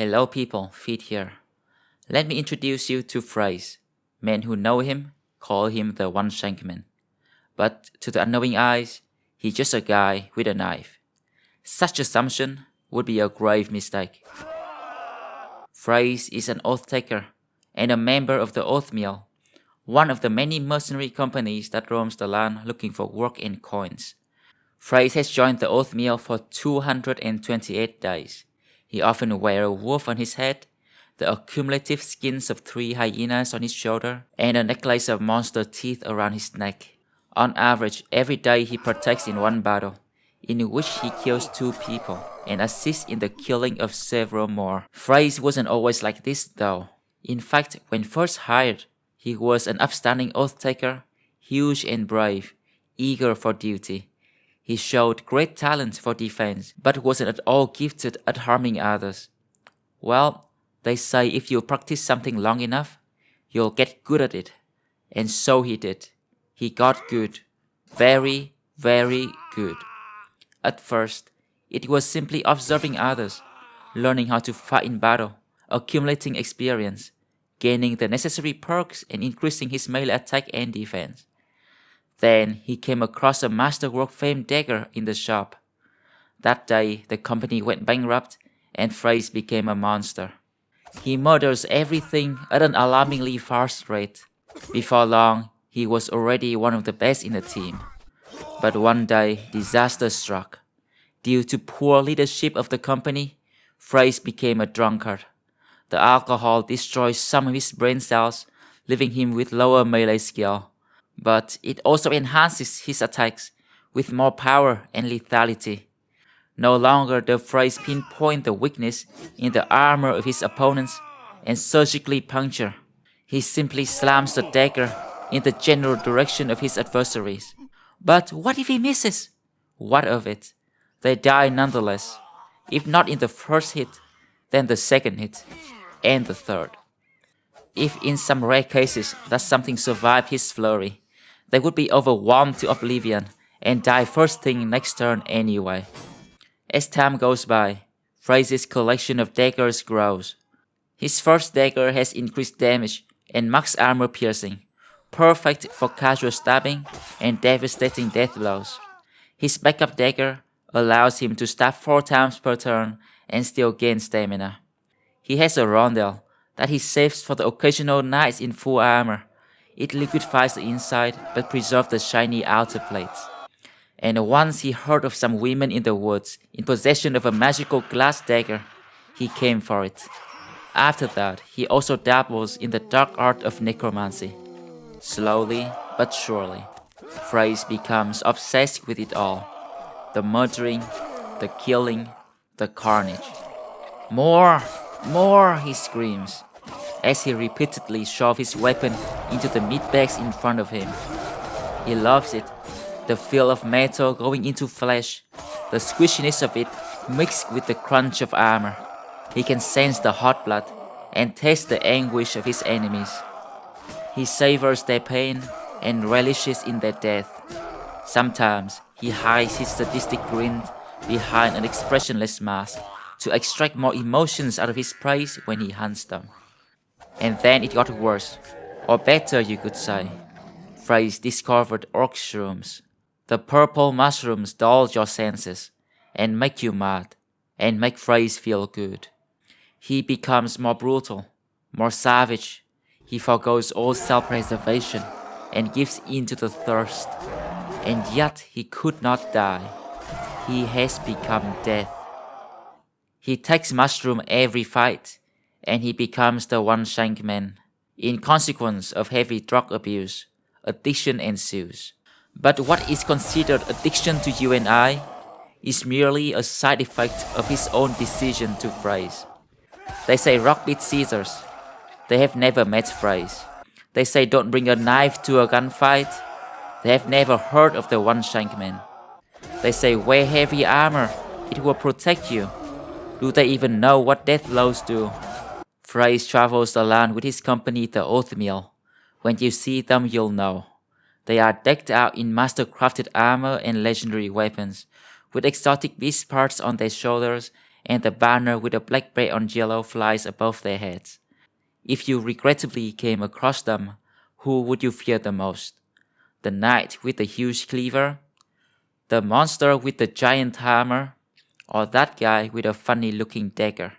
Hello people, Feet here. Let me introduce you to Phrase. Men who know him call him the one shankman. But to the unknowing eyes, he's just a guy with a knife. Such assumption would be a grave mistake. Phrase is an oath taker and a member of the Oathmeal, one of the many mercenary companies that roams the land looking for work and coins. Phrase has joined the Oathmeal for 228 days. He often wears a wolf on his head, the accumulative skins of 3 hyenas on his shoulder, and a necklace of monster teeth around his neck. On average, every day he partakes in one battle, in which he kills 2 people and assists in the killing of several more. Phrase wasn't always like this though. In fact, when first hired, he was an upstanding oath taker, huge and brave, eager for duty. He showed great talent for defense, but wasn't at all gifted at harming others. Well, they say if you practice something long enough, you'll get good at it. And so he did. He got good. Very, very good. At first, it was simply observing others, learning how to fight in battle, accumulating experience, gaining the necessary perks and increasing his melee attack and defense. Then he came across a masterwork famed Dagger in the shop. That day, the company went bankrupt and Phrase became a monster. He murders everything at an alarmingly fast rate. Before long, he was already one of the best in the team. But one day, disaster struck. Due to poor leadership of the company, Phrase became a drunkard. The alcohol destroyed some of his brain cells, leaving him with lower melee skill. But it also enhances his attacks with more power and lethality. No longer does Phrase pinpoint the weakness in the armor of his opponents and surgically puncture. He simply slams the dagger in the general direction of his adversaries. But what if he misses? What of it? They die nonetheless. If not in the first hit, then the second hit, and the third. If in some rare cases that something survived his flurry, they would be overwhelmed to oblivion and die first thing next turn anyway. As time goes by, Phrase's collection of daggers grows. His first dagger has increased damage and max armor piercing, perfect for casual stabbing and devastating death blows. His backup dagger allows him to stab 4 times per turn and still gain stamina. He has a rondel that he saves for the occasional knights in full armor. It liquefies the inside but preserves the shiny outer plates. And once he heard of some women in the woods in possession of a magical glass dagger, he came for it. After that, he also dabbles in the dark art of necromancy. Slowly but surely, Phrase becomes obsessed with it all. The murdering, the killing, the carnage. More! More! He screams, as he repeatedly shoves his weapon into the meat bags in front of him. He loves it, the feel of metal going into flesh, the squishiness of it mixed with the crunch of armor. He can sense the hot blood and taste the anguish of his enemies. He savors their pain and relishes in their death. Sometimes he hides his sadistic grin behind an expressionless mask to extract more emotions out of his prey when he hunts them. And then it got worse, or better you could say. Phrase discovered orc shrooms. The purple mushrooms dull your senses, and make you mad, and make Phrase feel good. He becomes more brutal, more savage. He forgoes all self-preservation, and gives in to the thirst. And yet he could not die. He has become death. He takes mushroom every fight, and he becomes the one shankman. In consequence of heavy drug abuse, addiction ensues. But what is considered addiction to you and I is merely a side effect of his own decision to Phrase. They say rock beats scissors. They have never met Phrase. They say don't bring a knife to a gunfight. They have never heard of the one shankman. They say wear heavy armor, it will protect you. Do they even know what death blows do? Phrase travels the land with his company, the Oathmeal. When you see them, you'll know. They are decked out in master-crafted armor and legendary weapons, with exotic beast parts on their shoulders and the banner with a black braid on yellow flies above their heads. If you regrettably came across them, who would you fear the most? The knight with the huge cleaver? The monster with the giant hammer? Or that guy with a funny looking dagger?